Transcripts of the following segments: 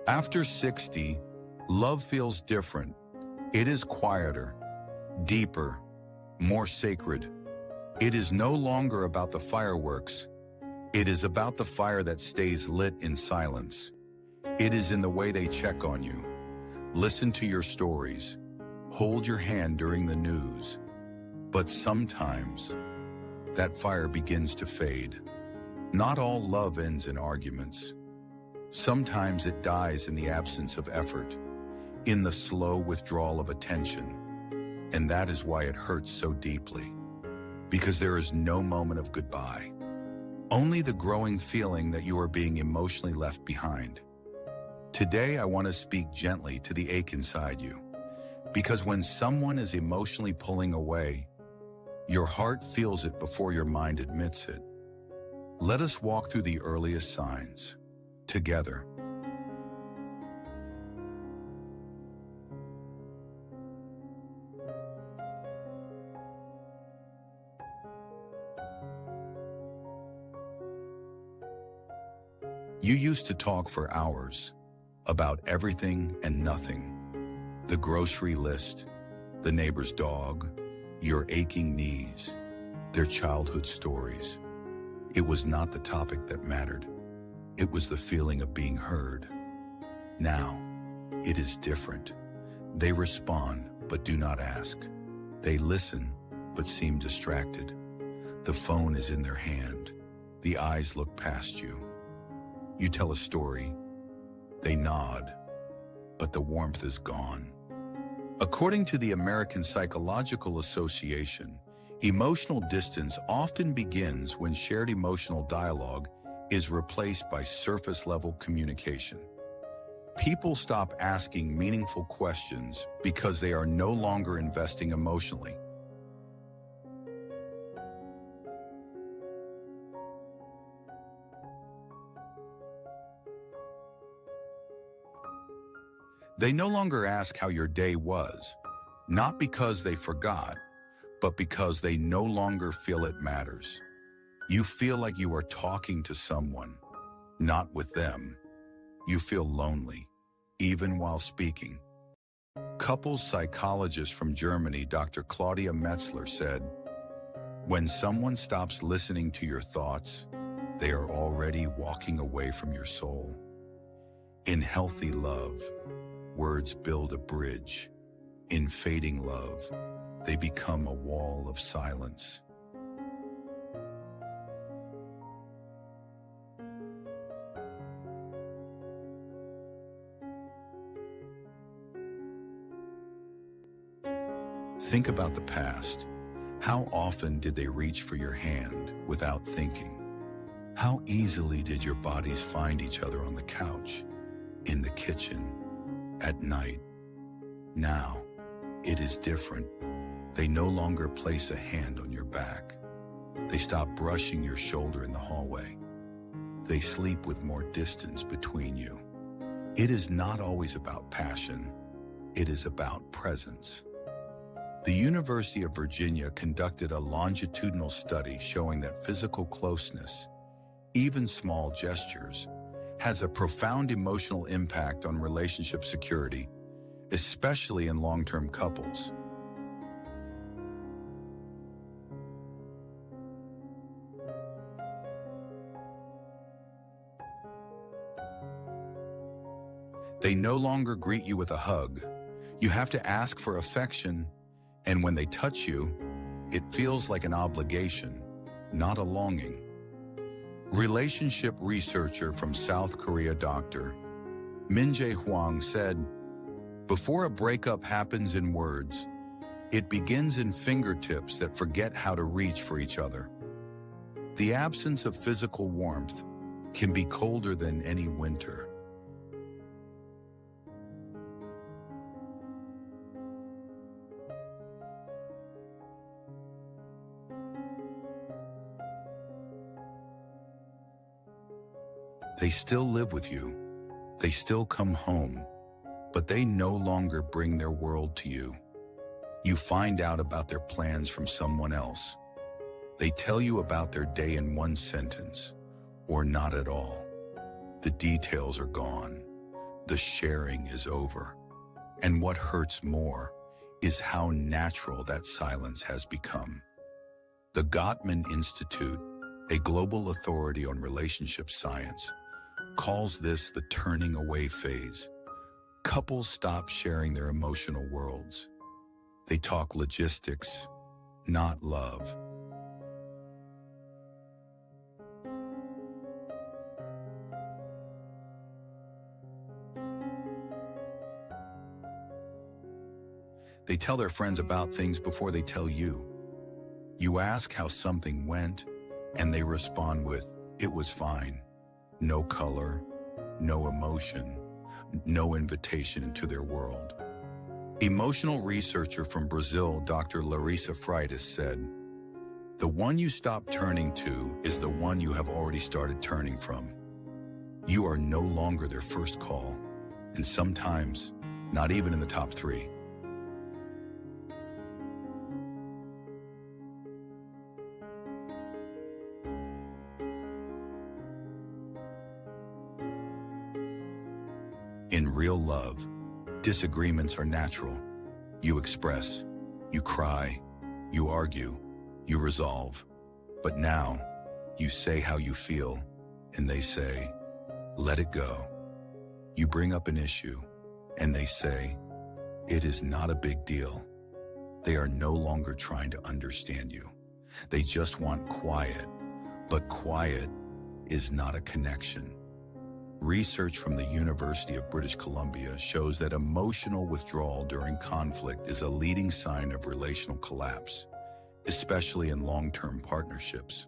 After 60, love feels different. It is quieter, deeper, more sacred. It is no longer about the fireworks. It is about the fire that stays lit in silence. It is in the way they check on you, listen to your stories, hold your hand during the news. But sometimes, that fire begins to fade. Not all love ends in arguments. Sometimes it dies in the absence of effort, in the slow withdrawal of attention. And that is why it hurts so deeply. Because there is no moment of goodbye. Only the growing feeling that you are being emotionally left behind. Today, I want to speak gently to the ache inside you. Because when someone is emotionally pulling away, your heart feels it before your mind admits it. Let us walk through the earliest signs, together. You used to talk for hours about everything and nothing. The grocery list, the neighbor's dog, your aching knees, their childhood stories. It was not the topic that mattered. It was the feeling of being heard. Now, it is different. They respond, but do not ask. They listen, but seem distracted. The phone is in their hand. The eyes look past you. You tell a story. They nod, but the warmth is gone. According to the American Psychological Association, emotional distance often begins when shared emotional dialogue is replaced by surface-level communication. People stop asking meaningful questions because they are no longer investing emotionally. They no longer ask how your day was, not because they forgot, but because they no longer feel it matters. You feel like you are talking to someone, not with them. You feel lonely, even while speaking. Couples psychologist from Germany, Dr. Claudia Metzler, said, "When someone stops listening to your thoughts, they are already walking away from your soul." In healthy love, words build a bridge. In fading love, they become a wall of silence. Think about the past. How often did they reach for your hand without thinking? How easily did your bodies find each other on the couch, in the kitchen, at night? Now, it is different. They no longer place a hand on your back. They stop brushing your shoulder in the hallway. They sleep with more distance between you. It is not always about passion. It is about presence. The University of Virginia conducted a longitudinal study showing that physical closeness, even small gestures, has a profound emotional impact on relationship security, especially in long-term couples. They no longer greet you with a hug. You have to ask for affection, and when they touch you, it feels like an obligation, not a longing. Relationship researcher from South Korea, Dr. Min-jae Hwang, said, "Before a breakup happens in words, it begins in fingertips that forget how to reach for each other." The absence of physical warmth can be colder than any winter. They still live with you. They still come home, but they no longer bring their world to you. You find out about their plans from someone else. They tell you about their day in one sentence, or not at all. The details are gone. the sharing is over. And what hurts more is how natural that silence has become. The Gottman Institute, a global authority on relationship science, calls this the turning away phase. Couples stop sharing their emotional worlds. They talk logistics, not love. They tell their friends about things before they tell you. You ask how something went, and they respond with, "It was fine." No color, no emotion, no invitation into their world. Emotional researcher from Brazil, Dr. Larissa Freitas, said, "The one you stop turning to is the one you have already started turning from. You are no longer their first call, and sometimes not even in the top three." In real love, disagreements are natural. You express, you cry, you argue, you resolve. But now, you say how you feel, and they say, "Let it go." You bring up an issue, and they say, "It is not a big deal." They are no longer trying to understand you. They just want quiet, but quiet is not a connection. Research from the University of British Columbia shows that emotional withdrawal during conflict is a leading sign of relational collapse, especially in long-term partnerships.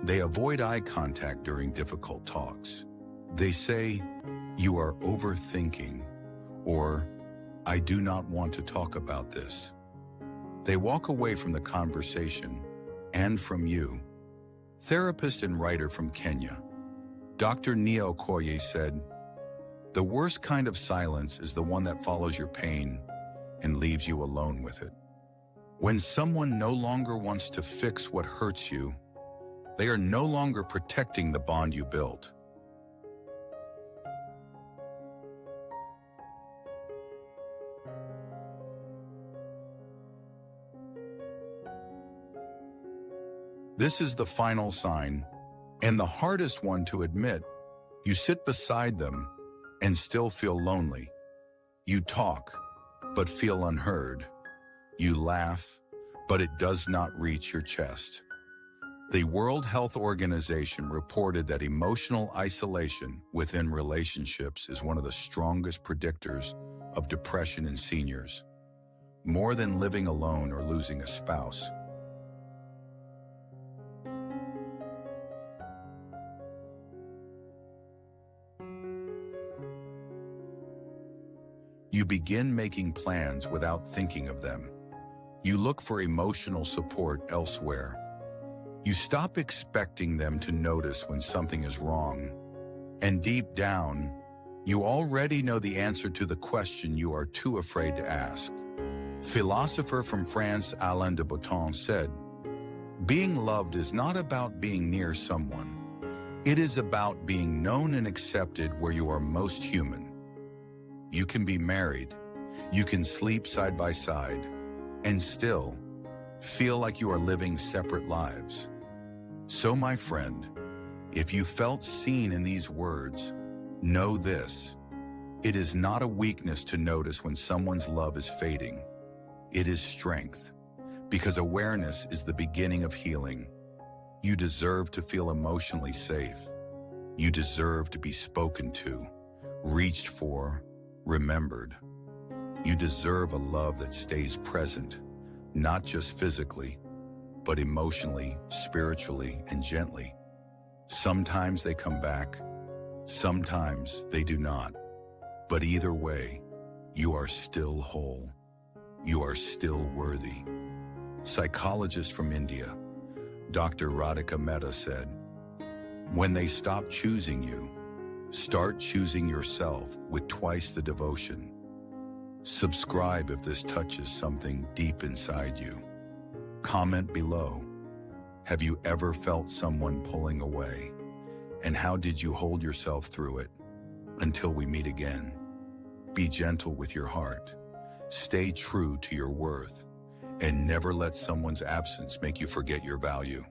They avoid eye contact during difficult talks. They say, "You are overthinking," or "I do not want to talk about this." They walk away from the conversation and from you. Therapist and writer from Kenya, Dr. Nia Okoye said, "The worst kind of silence is the one that follows your pain and leaves you alone with it." When someone no longer wants to fix what hurts you, they are no longer protecting the bond you built. This is the final sign, and the hardest one to admit. You sit beside them and still feel lonely. You talk, but feel unheard. You laugh, but it does not reach your chest. The World Health Organization reported that emotional isolation within relationships is one of the strongest predictors of depression in seniors, more than living alone or losing a spouse. You begin making plans without thinking of them. You look for emotional support elsewhere. You stop expecting them to notice when something is wrong. And deep down, you already know the answer to the question you are too afraid to ask. Philosopher from France, Alain de Botton, said, "Being loved is not about being near someone. It is about being known and accepted where you are most human." You can be married, you can sleep side by side, and still feel like you are living separate lives. So, my friend, if you felt seen in these words, know this: it is not a weakness to notice when someone's love is fading. It is strength, because awareness is the beginning of healing. You deserve to feel emotionally safe. You deserve to be spoken to, reached for, remembered. You deserve a love that stays present, not just physically, but emotionally, spiritually, and gently. Sometimes they come back, sometimes they do not. But either way, you are still whole. You are still worthy. Psychologist from India, Dr. Radhika Mehta, said, "When they stop choosing you, start choosing yourself with twice the devotion." Subscribe if this touches something deep inside you. Comment below. Have you ever felt someone pulling away? And how did you hold yourself through it? Until we meet again, be gentle with your heart. Stay true to your worth. And never let someone's absence make you forget your value.